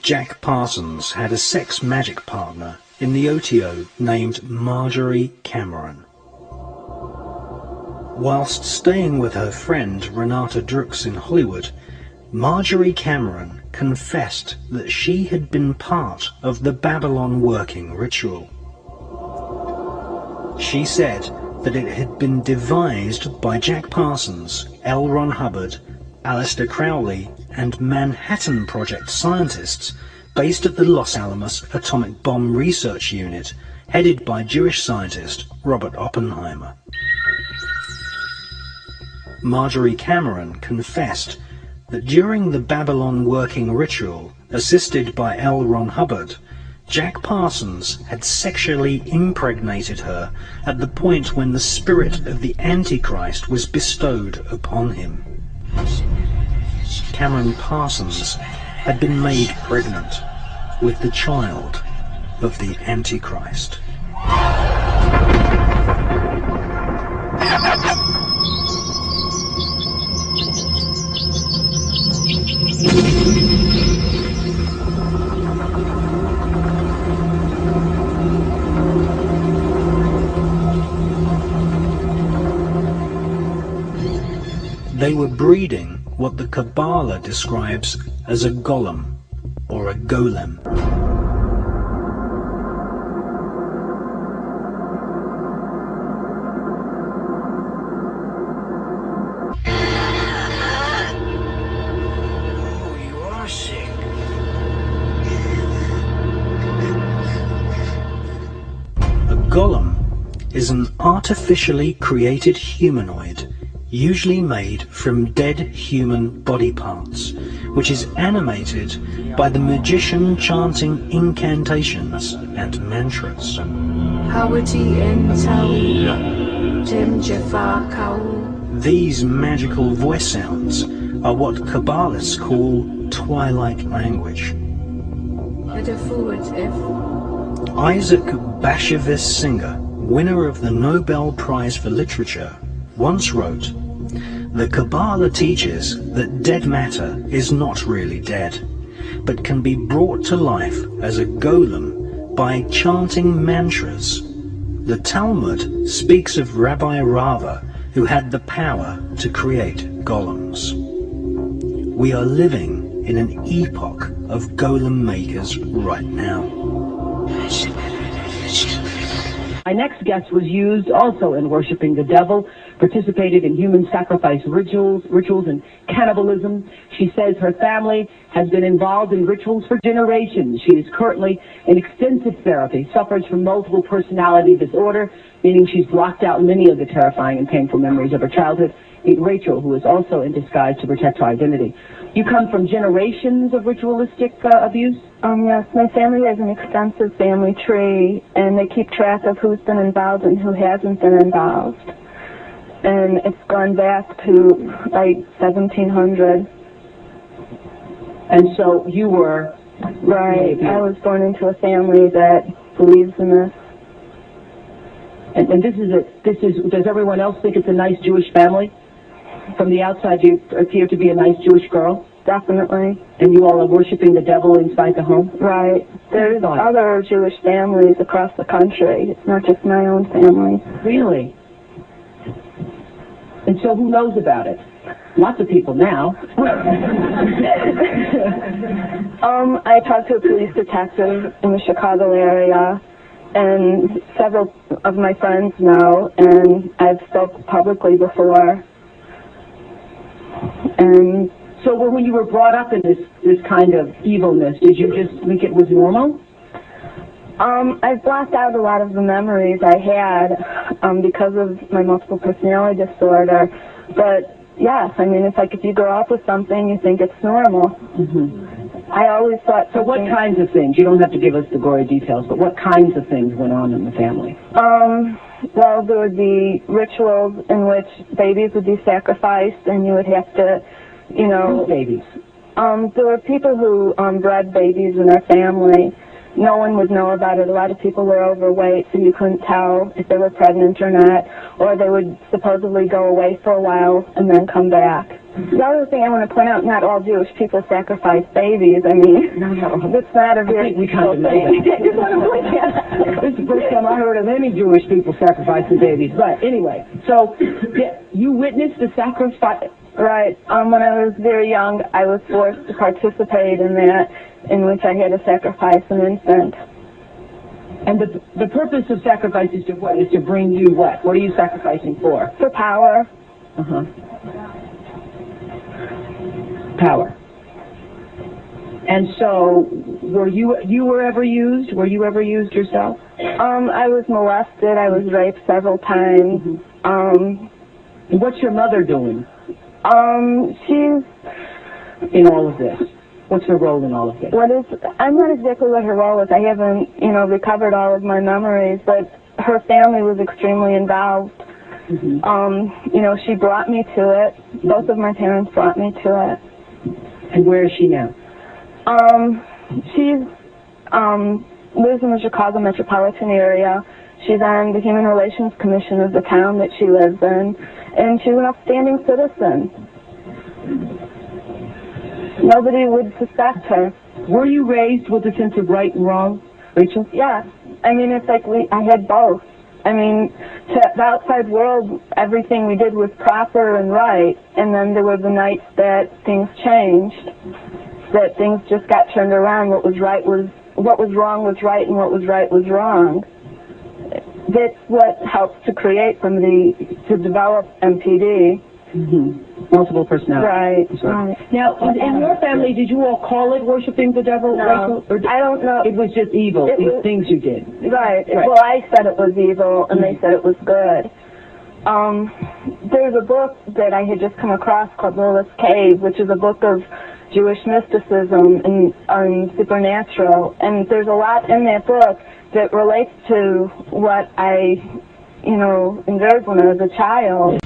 Jack Parsons had a sex magic partner in the OTO named Marjorie Cameron. Whilst staying with her friend Renata Drux in Hollywood, Marjorie Cameron confessed that she had been part of the Babylon working ritual. She said that it had been devised by Jack Parsons, L. Ron Hubbard, Aleister Crowley and Manhattan Project scientists based at the Los Alamos Atomic Bomb Research Unit, headed by Jewish scientist Robert Oppenheimer. Marjorie Cameron confessed that during the Babylon working ritual, assisted by L. Ron Hubbard, Jack Parsons had sexually impregnated her at the point when the spirit of the Antichrist was bestowed upon him. Cameron Parsons had been made pregnant with the child of the Antichrist. They were breeding what the Kabbalah describes as a golem, or a golem. Oh, you are sick. A golem is an artificially created humanoid, usually made from dead human body parts, which is animated by the magician chanting incantations and mantras. These magical voice sounds are what Kabbalists call twilight language. Isaac Bashevis Singer, winner of the Nobel Prize for Literature, once wrote, "The Kabbalah teaches that dead matter is not really dead, but can be brought to life as a golem by chanting mantras. The Talmud speaks of Rabbi Rava, who had the power to create golems. We are living in an epoch of golem makers right now." My next guest was used also in worshiping the devil, participated in human sacrifice rituals and cannibalism. She says her family has been involved in rituals for generations. She is currently in extensive therapy, suffers from multiple personality disorder, meaning she's blocked out many of the terrifying and painful memories of her childhood. Meet Rachel, who is also in disguise to protect her identity. You come from generations of ritualistic abuse? Yes, my family has an extensive family tree, and they keep track of who's been involved and who hasn't been involved. And it's gone back to, like, 1700. And so you were... Right, I was born into a family that believes in this. And does everyone else think it's a nice Jewish family? From the outside, you appear to be a nice Jewish girl? Definitely. And you all are worshiping the devil inside the home? Right. There's other Jewish families across the country. It's not just my own family. Really? And so who knows about it? Lots of people now. I talked to a police detective in the Chicago area, and several of my friends know, and I've spoken publicly before. And so when you were brought up in this kind of evilness, did you just think it was normal? I've blocked out a lot of the memories I had because of my multiple personality disorder. But yes, I mean, it's like if you grow up with something, you think it's normal. Mm-hmm. I always thought. So what kinds of things? You don't have to give us the gory details, but what kinds of things went on in the family? Well, there would be rituals in which babies would be sacrificed, and you would have to, you know... Who's babies? There were people who bred babies in our family, no one would know about it. A lot of people were overweight, so you couldn't tell if they were pregnant or not, or they would supposedly go away for a while and then come back. The other thing I want to point out, not all Jewish people sacrifice babies. I mean, that's not a very we kind of know that. This is the first time I heard of any Jewish people sacrificing babies. But anyway, so you witnessed the sacrifice. Right. When I was very young, I was forced to participate in that, in which I had to sacrifice an infant. And the purpose of sacrifice is to what? Is to bring you what? What are you sacrificing for? For power. Uh-huh. Power. And so, were you ever used? Were you ever used yourself? I was molested. I was raped several times. Mm-hmm. And what's your mother doing? She's in all of this. What's her role in all of this? I'm not exactly what her role is. I haven't, recovered all of my memories, but her family was extremely involved. Mm-hmm. She brought me to it. Both of my parents brought me to it. And where is she now? She lives in the Chicago metropolitan area. She's on the Human Relations Commission of the town that she lives in, and she's an upstanding citizen. Nobody would suspect her. Were you raised with a sense of right and wrong, Rachel? Yeah. I mean, it's like I had both. I mean, to the outside world, everything we did was proper and right, and then there were the nights that things changed, that things just got turned around. What was wrong was right, and what was right was wrong. That's what helps to develop MPD. Mm-hmm. Multiple personality. Right. Now, in your family, did you all call it worshiping the devil? No, I don't know. It was just evil, these things you did. Right. Well, I said it was evil, and they said it was good. There's a book that I had just come across called Lilith's Cave, which is a book of Jewish mysticism and supernatural, and there's a lot in that book that relates to what I, endured when I was a child.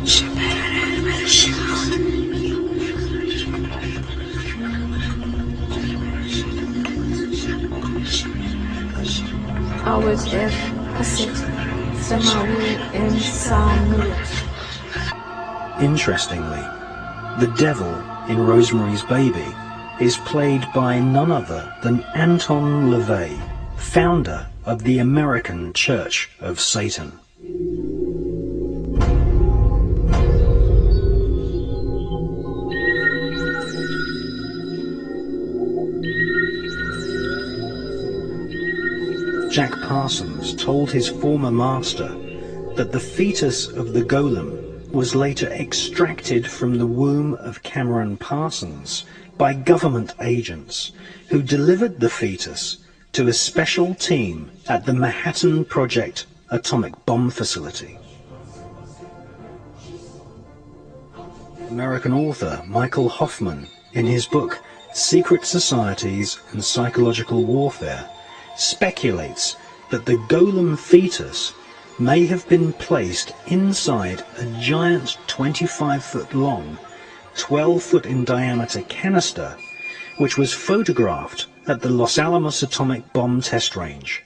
Interestingly, the devil in Rosemary's Baby is played by none other than Anton LaVey, founder of the American Church of Satan. Jack Parsons told his former master that the fetus of the Golem was later extracted from the womb of Cameron Parsons by government agents who delivered the fetus to a special team at the Manhattan Project atomic bomb facility. American author Michael Hoffman, in his book Secret Societies and Psychological Warfare, speculates that the Golem fetus may have been placed inside a giant 25-foot long, 12-foot in diameter canister, which was photographed at the Los Alamos atomic bomb test range.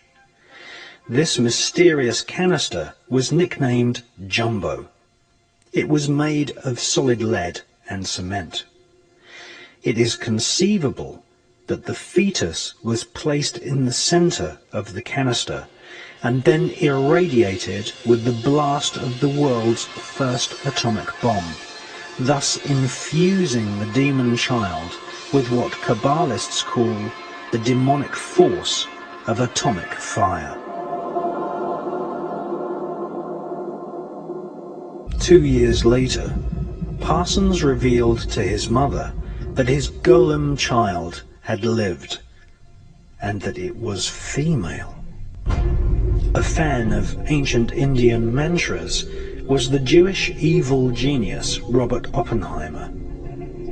This mysterious canister was nicknamed Jumbo. It was made of solid lead and cement. It is conceivable that the fetus was placed in the center of the canister and then irradiated with the blast of the world's first atomic bomb, thus infusing the demon child with what Kabbalists call the demonic force of atomic fire. 2 years later, Parsons revealed to his mother that his Golem child had lived, and that it was female. A fan of ancient Indian mantras was the Jewish evil genius Robert Oppenheimer.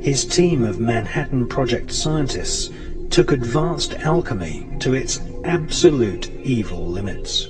His team of Manhattan Project scientists took advanced alchemy to its absolute evil limits.